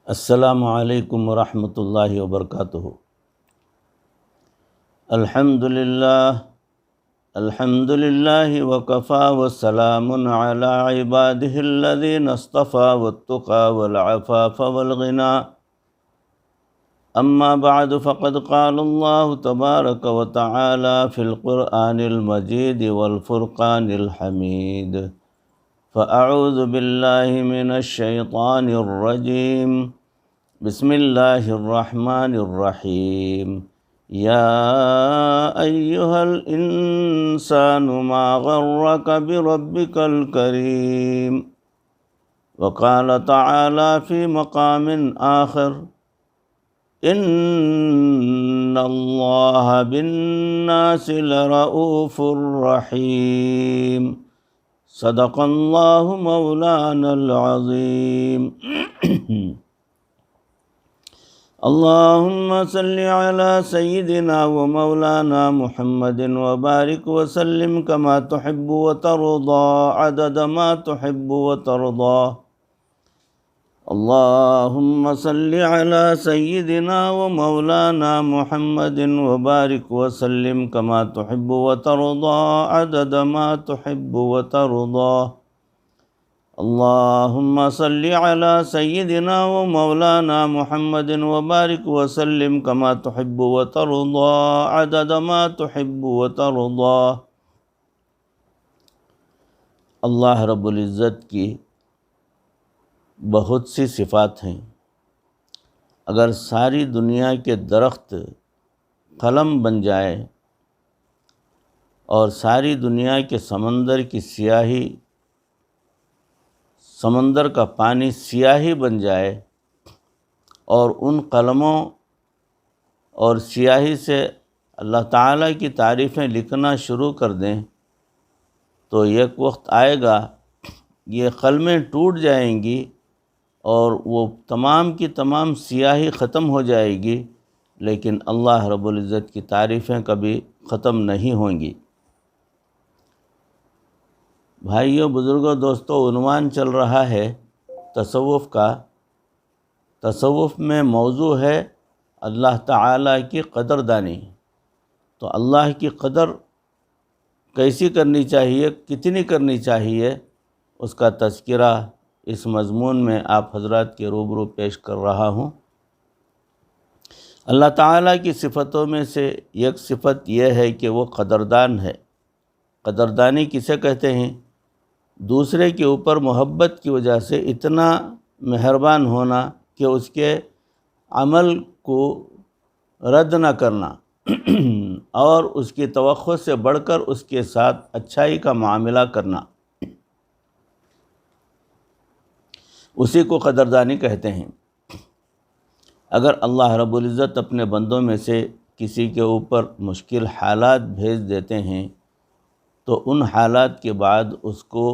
السلام علیکم ورحمۃ اللہ وبرکاتہ۔ الحمد للہ وکفیٰ وسلام علی عبادہ الذین اصطفیٰ والتقى والعفاف والغنى، اما بعد فقد قال اللہ تبارک وتعالی فی القرآن المجید والفرقان الحمید، فاعوذ باللہ من الشیطان الرجیم، بسم اللہ الرحمن الرحیم، یا ایہا الانسان ما غرک بربک الکریم۔ وقال تعالی فی مقام آخر، ان اللہ بالناس لرؤوف رحیم۔ صدق اللہ مولانا العظیم۔ اللہم صل علی سیدنا و مولانا محمد وبارک وسلم کما تحب وترضى عدد ما تحب وترضى۔ اللہم صل علی سیدنا و مولانا محمد وبارک وسلم کما تحب وترضى عدد ما تحب وترضى۔ اللہم صل علی سیدنا و مولانا محمد وبارک وسلم کما تحب وترضى عدد ما تحب وترضى۔ اللہ رب العزت کی بہت سی صفات ہیں۔ اگر ساری دنیا کے درخت قلم بن جائے اور ساری دنیا کے سمندر کی سیاہی، سمندر کا پانی سیاہی بن جائے اور ان قلموں اور سیاہی سے اللہ تعالیٰ کی تعریفیں لکھنا شروع کر دیں تو ایک وقت آئے گا یہ قلمیں ٹوٹ جائیں گی اور وہ تمام کی تمام سیاہی ختم ہو جائے گی، لیکن اللہ رب العزت کی تعریفیں کبھی ختم نہیں ہوں گی۔ بھائیوں، بزرگوں، دوستوں، عنوان چل رہا ہے تصوف کا۔ تصوف میں موضوع ہے اللہ تعالیٰ کی قدردانی۔ تو اللہ کی قدر کیسی کرنی چاہیے، کتنی کرنی چاہیے، اس کا تذکرہ اس مضمون میں آپ حضرات کے روبرو پیش کر رہا ہوں۔ اللہ تعالیٰ کی صفتوں میں سے ایک صفت یہ ہے کہ وہ قدردان ہے۔ قدردانی کسے کہتے ہیں؟ دوسرے کے اوپر محبت کی وجہ سے اتنا مہربان ہونا کہ اس کے عمل کو رد نہ کرنا اور اس کی توقع سے بڑھ کر اس کے ساتھ اچھائی کا معاملہ کرنا، اسی کو قدردانی کہتے ہیں۔ اگر اللہ رب العزت اپنے بندوں میں سے کسی کے اوپر مشکل حالات بھیج دیتے ہیں تو ان حالات کے بعد اس کو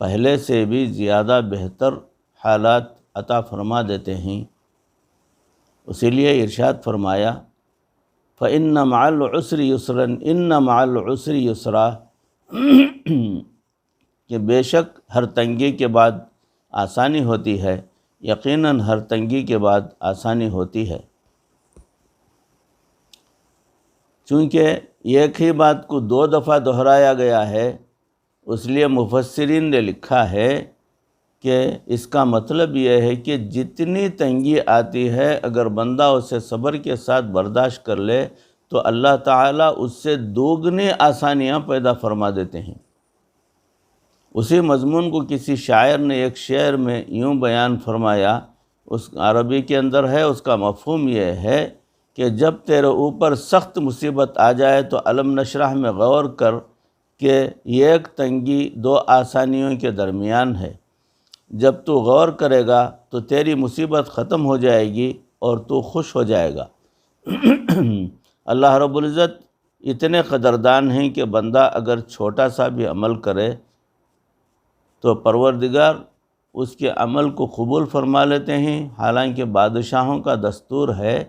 پہلے سے بھی زیادہ بہتر حالات عطا فرما دیتے ہیں۔ اسی لیے ارشاد فرمایا فَإِنَّ مَعَ الْعُسْرِ يُسْرًا إِنَّ مَعَ الْعُسْرِ يُسْرًا، کہ بے شک ہر تنگی کے بعد آسانی ہوتی ہے، یقیناً ہر تنگی کے بعد آسانی ہوتی ہے۔ چونکہ ایک ہی بات کو دو دفعہ دہرایا گیا ہے، اس لیے مفسرین نے لکھا ہے کہ اس کا مطلب یہ ہے کہ جتنی تنگی آتی ہے اگر بندہ اسے صبر کے ساتھ برداشت کر لے تو اللہ تعالیٰ اس سے دوگنی آسانیاں پیدا فرما دیتے ہیں۔ اسی مضمون کو کسی شاعر نے ایک شعر میں یوں بیان فرمایا، اس عربی کے اندر ہے، اس کا مفہوم یہ ہے کہ جب تیرے اوپر سخت مصیبت آ جائے تو علم نشرح میں غور کر کہ ایک تنگی دو آسانیوں کے درمیان ہے۔ جب تو غور کرے گا تو تیری مصیبت ختم ہو جائے گی اور تو خوش ہو جائے گا۔ اللہ رب العزت اتنے قدردان ہیں کہ بندہ اگر چھوٹا سا بھی عمل کرے تو پروردگار اس کے عمل کو قبول فرما لیتے ہیں۔ حالانکہ بادشاہوں کا دستور ہے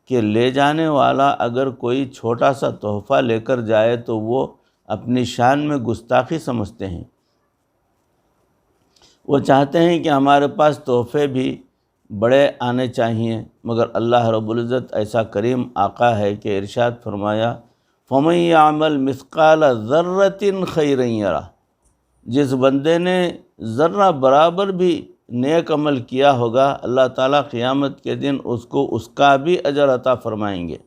کہ لے جانے والا اگر کوئی چھوٹا سا تحفہ لے کر جائے تو وہ اپنی شان میں گستاخی سمجھتے ہیں۔ وہ چاہتے ہیں کہ ہمارے پاس تحفے بھی بڑے آنے چاہیے، مگر اللہ رب العزت ایسا کریم آقا ہے کہ ارشاد فرمایا فَمَن يَعْمَلْ مِثْقَالَ ذَرَّةٍ خَيْرًا يَرَهُ، جس بندے نے ذرہ برابر بھی نیک عمل کیا ہوگا اللہ تعالیٰ قیامت کے دن اس کو اس کا بھی اجر عطا فرمائیں گے۔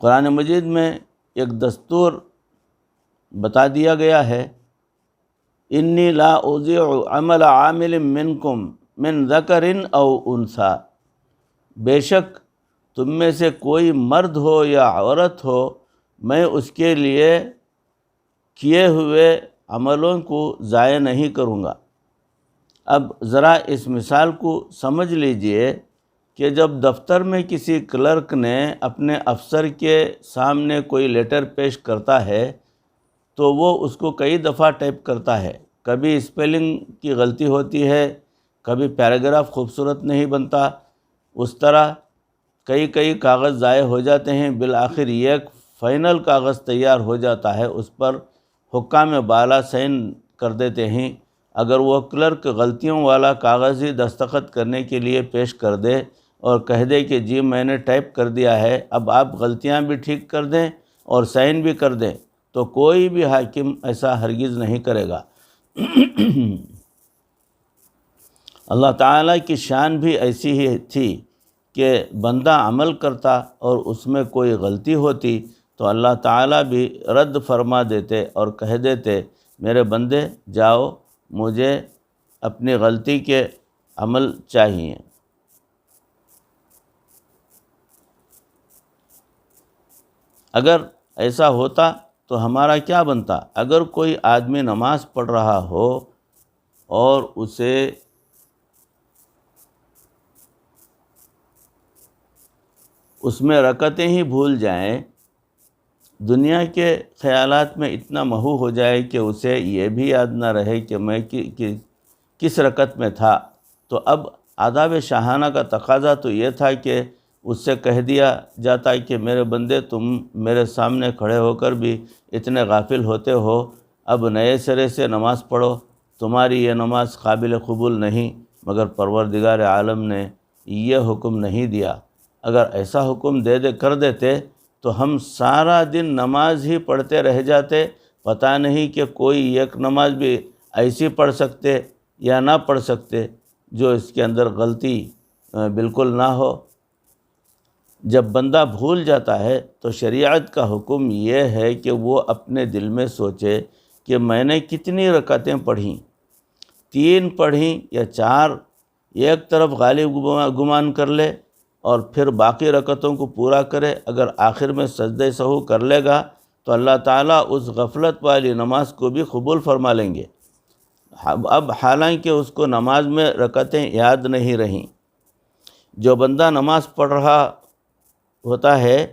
قرآن مجید میں ایک دستور بتا دیا گیا ہے، انی لا اضیع عمل عامل منکم من ذکر او انثی، بے شک تم میں سے کوئی مرد ہو یا عورت ہو، میں اس کے لیے کیے ہوئے عملوں کو ضائع نہیں کروں گا۔ اب ذرا اس مثال کو سمجھ لیجئے کہ جب دفتر میں کسی کلرک نے اپنے افسر کے سامنے کوئی لیٹر پیش کرتا ہے تو وہ اس کو کئی دفعہ ٹائپ کرتا ہے، کبھی اسپیلنگ کی غلطی ہوتی ہے، کبھی پیراگراف خوبصورت نہیں بنتا، اس طرح کئی کاغذ ضائع ہو جاتے ہیں، بالآخر یہ ایک فائنل کاغذ تیار ہو جاتا ہے، اس پر حکام بالا سائن کر دیتے ہیں۔ اگر وہ کلرک غلطیوں والا کاغذ ہی دستخط کرنے کے لیے پیش کر دے اور کہہ دے کہ جی میں نے ٹائپ کر دیا ہے، اب آپ غلطیاں بھی ٹھیک کر دیں اور سائن بھی کر دیں، تو کوئی بھی حاکم ایسا ہرگز نہیں کرے گا۔ اللہ تعالیٰ کی شان بھی ایسی ہی تھی کہ بندہ عمل کرتا اور اس میں کوئی غلطی ہوتی تو اللہ تعالیٰ بھی رد فرما دیتے اور کہہ دیتے میرے بندے جاؤ، مجھے اپنی غلطی کے عمل چاہیے۔ اگر ایسا ہوتا تو ہمارا کیا بنتا؟ اگر کوئی آدمی نماز پڑھ رہا ہو اور اس میں رکعتیں ہی بھول جائیں، دنیا کے خیالات میں اتنا محو ہو جائے کہ اسے یہ بھی یاد نہ رہے کہ میں کس رکعت میں تھا، تو اب آداب شاہانہ کا تقاضا تو یہ تھا کہ اس سے کہہ دیا جاتا کہ میرے بندے تم میرے سامنے کھڑے ہو کر بھی اتنے غافل ہوتے ہو، اب نئے سرے سے نماز پڑھو، تمہاری یہ نماز قابل قبول نہیں، مگر پروردگار عالم نے یہ حکم نہیں دیا۔ اگر ایسا حکم کر دیتے تو ہم سارا دن نماز ہی پڑھتے رہ جاتے، پتہ نہیں کہ کوئی ایک نماز بھی ایسی پڑھ سکتے یا نہ پڑھ سکتے جو اس کے اندر غلطی بالکل نہ ہو۔ جب بندہ بھول جاتا ہے تو شریعت کا حکم یہ ہے کہ وہ اپنے دل میں سوچے کہ میں نے کتنی رکعتیں پڑھیں، 3 پڑھیں یا 4، ایک طرف غالب گمان کر لے اور پھر باقی رکعتوں کو پورا کرے۔ اگر آخر میں سجدہ سہو کر لے گا تو اللہ تعالیٰ اس غفلت والی نماز کو بھی قبول فرما لیں گے۔ اب حالانکہ اس کو نماز میں رکعتیں یاد نہیں رہیں، جو بندہ نماز پڑھ رہا ہوتا ہے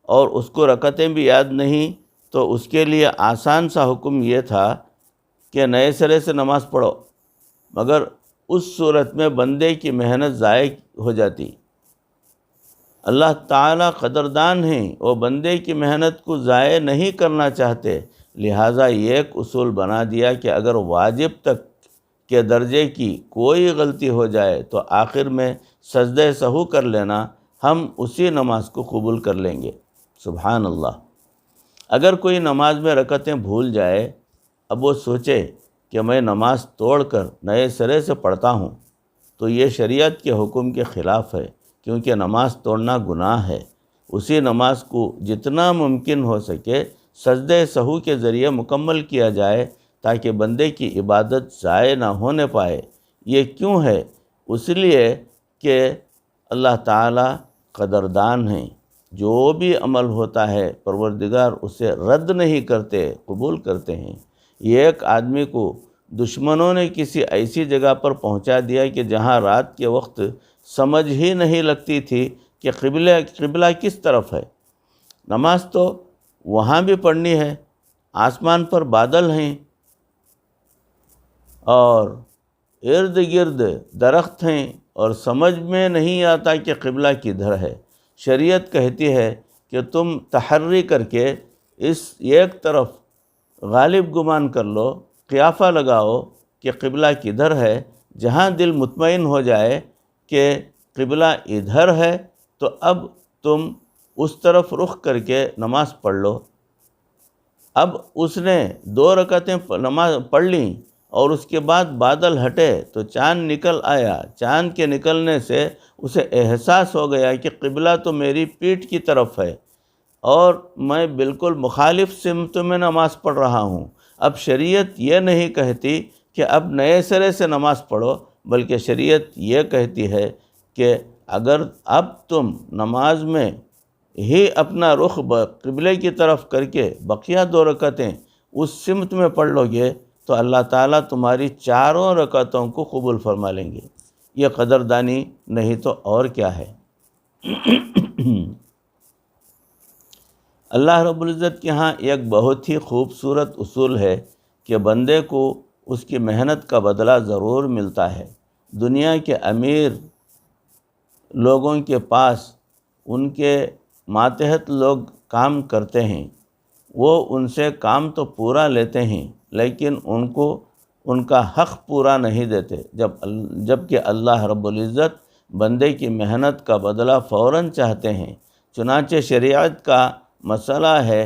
اور اس کو رکعتیں بھی یاد نہیں، تو اس کے لیے آسان سا حکم یہ تھا کہ نئے سرے سے نماز پڑھو، مگر اس صورت میں بندے کی محنت ضائع ہو جاتی۔ اللہ تعالیٰ قدردان ہیں، وہ بندے کی محنت کو ضائع نہیں کرنا چاہتے، لہٰذا یہ ایک اصول بنا دیا کہ اگر واجب تک کے درجے کی کوئی غلطی ہو جائے تو آخر میں سجدہ سہو کر لینا، ہم اسی نماز کو قبول کر لیں گے۔ سبحان اللہ۔ اگر کوئی نماز میں رکعتیں بھول جائے، اب وہ سوچے کہ میں نماز توڑ کر نئے سرے سے پڑھتا ہوں، تو یہ شریعت کے حکم کے خلاف ہے، کیونکہ نماز توڑنا گناہ ہے۔ اسی نماز کو جتنا ممکن ہو سکے سجدہ سہو کے ذریعے مکمل کیا جائے تاکہ بندے کی عبادت ضائع نہ ہونے پائے۔ یہ کیوں ہے؟ اس لیے کہ اللہ تعالیٰ قدردان ہیں، جو بھی عمل ہوتا ہے پروردگار اسے رد نہیں کرتے، قبول کرتے ہیں۔ یہ ایک آدمی کو دشمنوں نے کسی ایسی جگہ پر پہنچا دیا کہ جہاں رات کے وقت سمجھ ہی نہیں لگتی تھی کہ قبلہ کس طرف ہے۔ نماز تو وہاں بھی پڑھنی ہے، آسمان پر بادل ہیں اور ارد گرد درخت ہیں اور سمجھ میں نہیں آتا کہ قبلہ کدھر ہے۔ شریعت کہتی ہے کہ تم تحری کر کے اس ایک طرف غالب گمان کر لو، قیافہ لگاؤ کہ قبلہ کدھر ہے، جہاں دل مطمئن ہو جائے کہ قبلہ ادھر ہے تو اب تم اس طرف رخ کر کے نماز پڑھ لو۔ اب اس نے 2 رکعتیں نماز پڑھ لیں اور اس کے بعد بادل ہٹے تو چاند نکل آیا۔ چاند کے نکلنے سے اسے احساس ہو گیا کہ قبلہ تو میری پیٹھ کی طرف ہے اور میں بالکل مخالف سمت میں نماز پڑھ رہا ہوں۔ اب شریعت یہ نہیں کہتی کہ اب نئے سرے سے نماز پڑھو، بلکہ شریعت یہ کہتی ہے کہ اگر اب تم نماز میں ہی اپنا رخ قبلے کی طرف کر کے بقیہ 2 رکعتیں اس سمت میں پڑھ لو گے تو اللہ تعالیٰ تمہاری 4 رکعتوں کو قبول فرما لیں گے۔ یہ قدردانی نہیں تو اور کیا ہے۔ اللہ رب العزت کے ہاں ایک بہت ہی خوبصورت اصول ہے کہ بندے کو اس کی محنت کا بدلہ ضرور ملتا ہے۔ دنیا کے امیر لوگوں کے پاس ان کے ماتحت لوگ کام کرتے ہیں، وہ ان سے کام تو پورا لیتے ہیں لیکن ان کو ان کا حق پورا نہیں دیتے، جبکہ اللہ رب العزت بندے کی محنت کا بدلہ فوراً چاہتے ہیں۔ چنانچہ شریعت کا مسئلہ ہے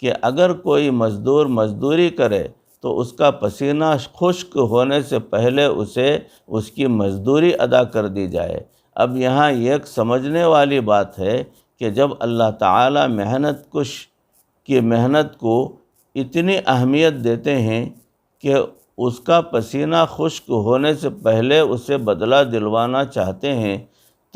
کہ اگر کوئی مزدور مزدوری کرے تو اس کا پسینہ خشک ہونے سے پہلے اسے اس کی مزدوری ادا کر دی جائے۔ اب یہاں ایک سمجھنے والی بات ہے کہ جب اللہ تعالیٰ محنت کش کی محنت کو اتنی اہمیت دیتے ہیں کہ اس کا پسینہ خشک ہونے سے پہلے اسے بدلہ دلوانا چاہتے ہیں،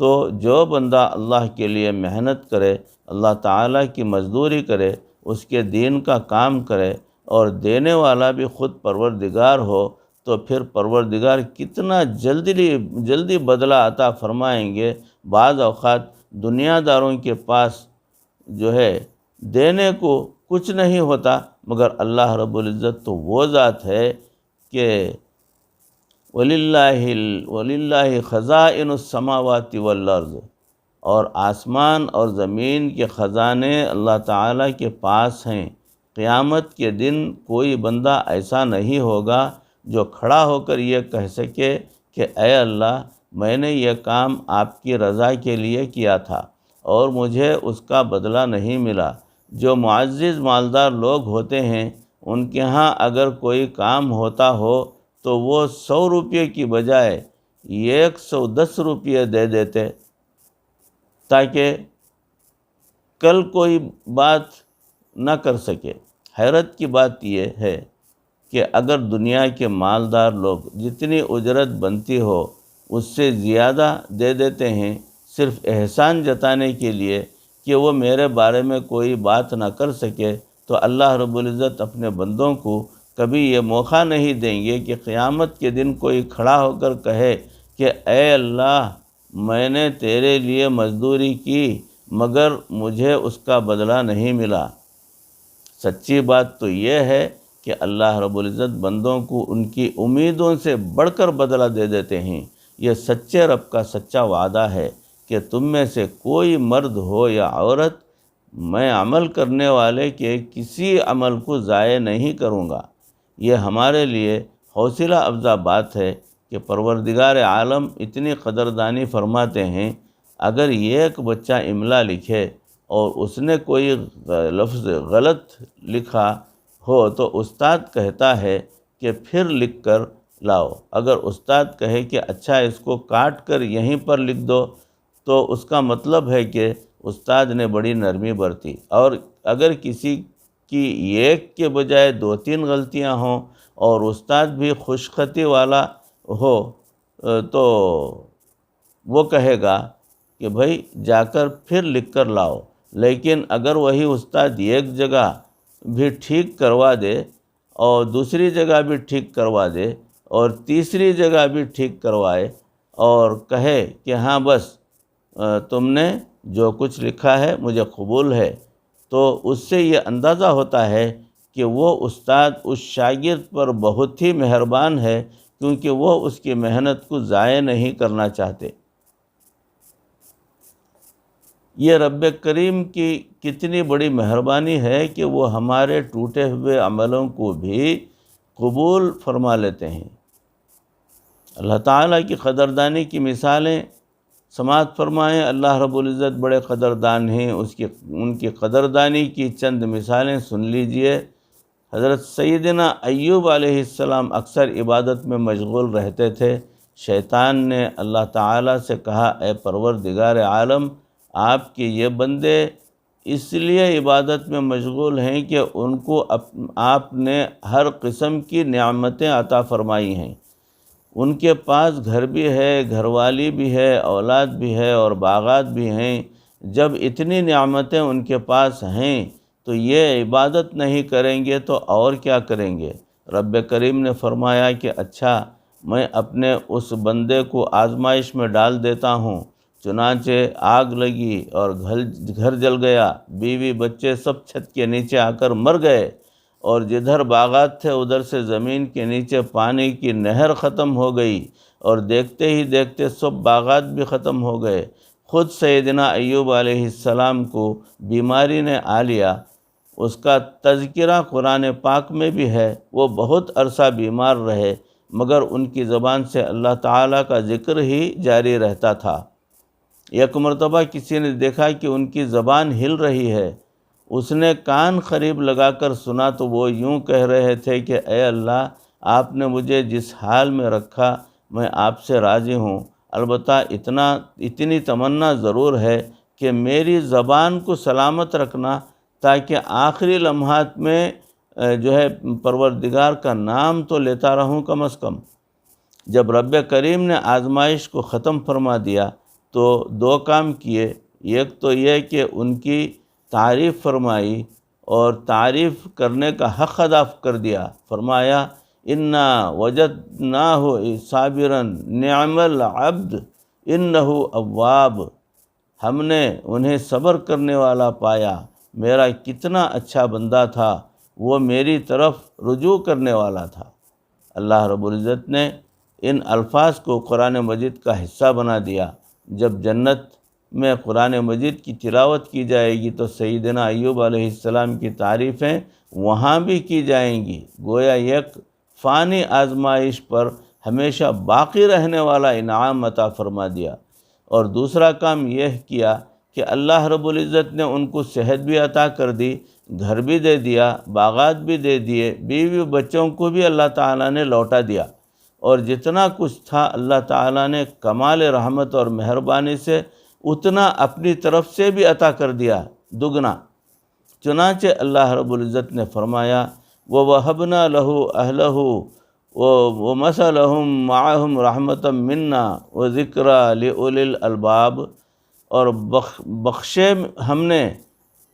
تو جو بندہ اللہ کے لیے محنت کرے، اللہ تعالیٰ کی مزدوری کرے، اس کے دین کا کام کرے اور دینے والا بھی خود پروردگار ہو، تو پھر پروردگار کتنا جلدی بدلہ عطا فرمائیں گے۔ بعض اوقات دنیا داروں کے پاس جو ہے دینے کو کچھ نہیں ہوتا، مگر اللہ رب العزت تو وہ ذات ہے کہ وَلِلَّهِ خَزَائِنُ السَّمَاوَاتِ وَالْأَرْضِ، اور آسمان اور زمین کے خزانے اللہ تعالیٰ کے پاس ہیں۔ قیامت کے دن کوئی بندہ ایسا نہیں ہوگا جو کھڑا ہو کر یہ کہہ سکے کہ اے اللہ، میں نے یہ کام آپ کی رضا کے لیے کیا تھا اور مجھے اس کا بدلہ نہیں ملا۔ جو معزز مالدار لوگ ہوتے ہیں ان کے ہاں اگر کوئی کام ہوتا ہو تو وہ 100 روپے کی بجائے 110 روپے دے دیتے تاکہ کل کوئی بات نہ کر سکے۔ حیرت کی بات یہ ہے کہ اگر دنیا کے مالدار لوگ جتنی اجرت بنتی ہو اس سے زیادہ دے دیتے ہیں صرف احسان جتانے کے لیے کہ وہ میرے بارے میں کوئی بات نہ کر سکے، تو اللہ رب العزت اپنے بندوں کو کبھی یہ موقع نہیں دیں گے کہ قیامت کے دن کوئی کھڑا ہو کر کہے کہ اے اللہ، میں نے تیرے لیے مزدوری کی مگر مجھے اس کا بدلہ نہیں ملا۔ سچی بات تو یہ ہے کہ اللہ رب العزت بندوں کو ان کی امیدوں سے بڑھ کر بدلہ دے دیتے ہیں۔ یہ سچے رب کا سچا وعدہ ہے کہ تم میں سے کوئی مرد ہو یا عورت، میں عمل کرنے والے کے کسی عمل کو ضائع نہیں کروں گا۔ یہ ہمارے لیے حوصلہ افزا بات ہے کہ پروردگار عالم اتنی قدردانی فرماتے ہیں۔ اگر ایک بچہ املا لکھے اور اس نے کوئی لفظ غلط لکھا ہو تو استاد کہتا ہے کہ پھر لکھ کر لاؤ۔ اگر استاد کہے کہ اچھا اس کو کاٹ کر یہیں پر لکھ دو تو اس کا مطلب ہے کہ استاد نے بڑی نرمی برتی۔ اور اگر کسی کی ایک کے بجائے 2-3 غلطیاں ہوں اور استاد بھی خوش خطی والا ہو تو وہ کہے گا کہ بھائی جا کر پھر لکھ کر لاؤ۔ لیکن اگر وہی استاد ایک جگہ بھی ٹھیک کروا دے اور دوسری جگہ بھی ٹھیک کروا دے اور تیسری جگہ بھی ٹھیک کروائے اور کہے کہ ہاں بس تم نے جو کچھ لکھا ہے مجھے قبول ہے، تو اس سے یہ اندازہ ہوتا ہے کہ وہ استاد اس شاگرد پر بہت ہی مہربان ہے، کیونکہ وہ اس کی محنت کو ضائع نہیں کرنا چاہتے۔ یہ رب کریم کی کتنی بڑی مہربانی ہے کہ وہ ہمارے ٹوٹے ہوئے عملوں کو بھی قبول فرما لیتے ہیں۔ اللہ تعالیٰ کی قدردانی کی مثالیں سماعت فرمائیں۔ اللہ رب العزت بڑے قدردان ہیں، ان کی قدردانی کی چند مثالیں سن لیجئے۔ حضرت سیدنا ایوب علیہ السلام اکثر عبادت میں مشغول رہتے تھے۔ شیطان نے اللہ تعالیٰ سے کہا، اے پروردگار عالم، آپ کے یہ بندے اس لیے عبادت میں مشغول ہیں کہ ان کو آپ نے ہر قسم کی نعمتیں عطا فرمائی ہیں۔ ان کے پاس گھر بھی ہے، گھر والی بھی ہے، اولاد بھی ہے اور باغات بھی ہیں۔ جب اتنی نعمتیں ان کے پاس ہیں تو یہ عبادت نہیں کریں گے تو اور کیا کریں گے؟ رب کریم نے فرمایا کہ اچھا، میں اپنے اس بندے کو آزمائش میں ڈال دیتا ہوں۔ چنانچہ آگ لگی اور گھر جل گیا، بیوی بچے سب چھت کے نیچے آ کر مر گئے، اور جدھر باغات تھے ادھر سے زمین کے نیچے پانی کی نہر ختم ہو گئی، اور دیکھتے ہی دیکھتے سب باغات بھی ختم ہو گئے۔ خود سیدنا ایوب علیہ السلام کو بیماری نے آ لیا۔ اس کا تذکرہ قرآن پاک میں بھی ہے۔ وہ بہت عرصہ بیمار رہے، مگر ان کی زبان سے اللہ تعالیٰ کا ذکر ہی جاری رہتا تھا۔ ایک مرتبہ کسی نے دیکھا کہ ان کی زبان ہل رہی ہے۔ اس نے کان قریب لگا کر سنا تو وہ یوں کہہ رہے تھے کہ اے اللہ، آپ نے مجھے جس حال میں رکھا میں آپ سے راضی ہوں، البتہ اتنی تمنا ضرور ہے کہ میری زبان کو سلامت رکھنا، تاکہ آخری لمحات میں پروردگار کا نام تو لیتا رہوں کم از کم۔ جب رب کریم نے آزمائش کو ختم فرما دیا تو دو کام کیے۔ ایک تو یہ کہ ان کی تعریف فرمائی اور تعریف کرنے کا حق ادا کر دیا۔ فرمایا، انا وجدناہ صابرا نعم العبد انہ اواب، ہم نے انہیں صبر کرنے والا پایا، میرا کتنا اچھا بندہ تھا، وہ میری طرف رجوع کرنے والا تھا۔ اللہ رب العزت نے ان الفاظ کو قرآن مجید کا حصہ بنا دیا۔ جب جنت میں قرآن مجید کی تلاوت کی جائے گی تو سیدنا ایوب علیہ السلام کی تعریفیں وہاں بھی کی جائیں گی۔ گویا ایک فانی آزمائش پر ہمیشہ باقی رہنے والا انعام عطا فرما دیا۔ اور دوسرا کام یہ کیا کہ اللہ رب العزت نے ان کو صحت بھی عطا کر دی، گھر بھی دے دیا، باغات بھی دے دیے، بیوی بچوں کو بھی اللہ تعالیٰ نے لوٹا دیا، اور جتنا کچھ تھا اللہ تعالیٰ نے کمال رحمت اور مہربانی سے اتنا اپنی طرف سے بھی عطا کر دیا، دگنا۔ چنانچہ اللہ رب العزت نے فرمایا، وَوَهَبْنَا لَهُ أَهْلَهُ وَمَثَلَهُمْ مَعَهُمْ رَحْمَةً مِنَّا وَذِكْرَى لِأُولِي الْأَلْبَابِ، اور بخشے ہم نے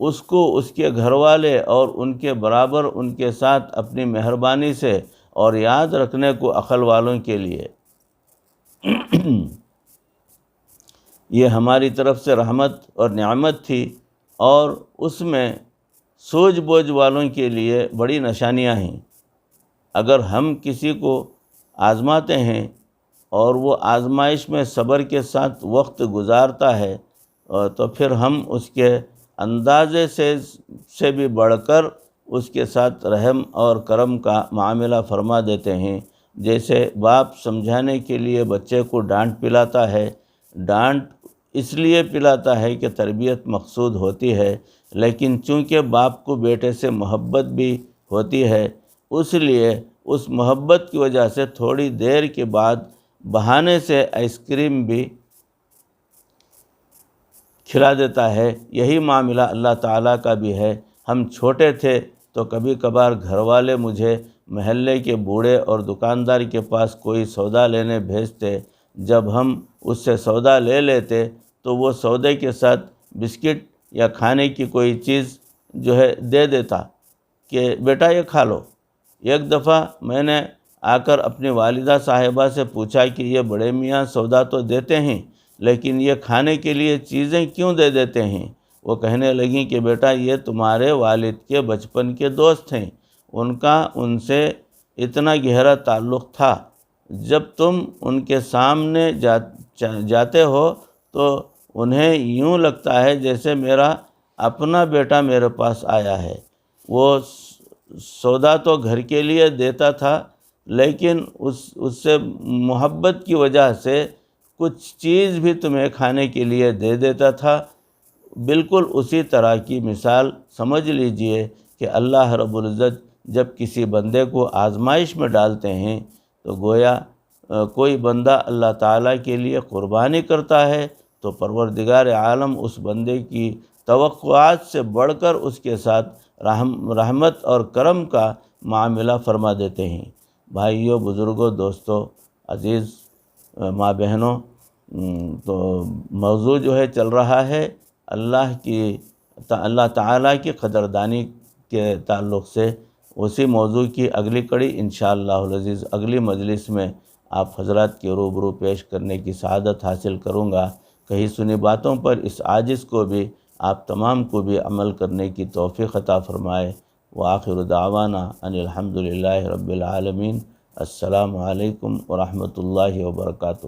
اس کو اس کے گھر والے اور ان کے برابر ان کے ساتھ اپنی مہربانی سے، اور یاد رکھنے کو عقل والوں کے لیے۔ یہ ہماری طرف سے رحمت اور نعمت تھی، اور اس میں سوجھ بوجھ والوں کے لیے بڑی نشانیاں ہیں۔ اگر ہم کسی کو آزماتے ہیں اور وہ آزمائش میں صبر کے ساتھ وقت گزارتا ہے تو پھر ہم اس کے اندازے سے بھی بڑھ کر اس کے ساتھ رحم اور کرم کا معاملہ فرما دیتے ہیں۔ جیسے باپ سمجھانے کے لیے بچے کو ڈانٹ پلاتا ہے، ڈانٹ اس لیے پلاتا ہے کہ تربیت مقصود ہوتی ہے، لیکن چونکہ باپ کو بیٹے سے محبت بھی ہوتی ہے، اس لیے اس محبت کی وجہ سے تھوڑی دیر کے بعد بہانے سے آئس کریم بھی کھلا دیتا ہے۔ یہی معاملہ اللہ تعالیٰ کا بھی ہے۔ ہم چھوٹے تھے تو کبھی کبھار گھر والے مجھے محلے کے بوڑھے اور دکاندار کے پاس کوئی سودا لینے بھیجتے۔ جب ہم اس سے سودا لے لیتے تو وہ سودے کے ساتھ بسکٹ یا کھانے کی کوئی چیز دے دیتا کہ بیٹا یہ کھا لو۔ ایک دفعہ میں نے آ کر اپنی والدہ صاحبہ سے پوچھا کہ یہ بڑے میاں سودا تو دیتے ہیں، لیکن یہ کھانے کے لیے چیزیں کیوں دے دیتے ہیں؟ وہ کہنے لگیں کہ بیٹا یہ تمہارے والد کے بچپن کے دوست ہیں، ان کا ان سے اتنا گہرا تعلق تھا، جب تم ان کے سامنے جاتے ہو تو انہیں یوں لگتا ہے جیسے میرا اپنا بیٹا میرے پاس آیا ہے۔ وہ سودا تو گھر کے لیے دیتا تھا، لیکن اس سے محبت کی وجہ سے کچھ چیز بھی تمہیں کھانے کے لیے دے دیتا تھا۔ بالکل اسی طرح کی مثال سمجھ لیجئے کہ اللہ رب العزت جب کسی بندے کو آزمائش میں ڈالتے ہیں تو گویا کوئی بندہ اللہ تعالیٰ کے لیے قربانی کرتا ہے تو پروردگار عالم اس بندے کی توقعات سے بڑھ کر اس کے ساتھ رحمت اور کرم کا معاملہ فرما دیتے ہیں۔ بھائیوں، بزرگوں، دوستوں، عزیز ماں بہنوں، تو موضوع جو ہے چل رہا ہے اللہ تعالیٰ کی قدردانی کے تعلق سے۔ اسی موضوع کی اگلی کڑی انشاءاللہ العزیز اگلی مجلس میں آپ حضرات کے روبرو پیش کرنے کی سعادت حاصل کروں گا۔ کہیں سنی باتوں پر اس عاجز کو بھی آپ تمام کو بھی عمل کرنے کی توفیق عطا فرمائے۔ وآخر دعوانا ان الحمدللہ رب العالمین۔ السلام علیکم ورحمۃ اللہ وبرکاتہ۔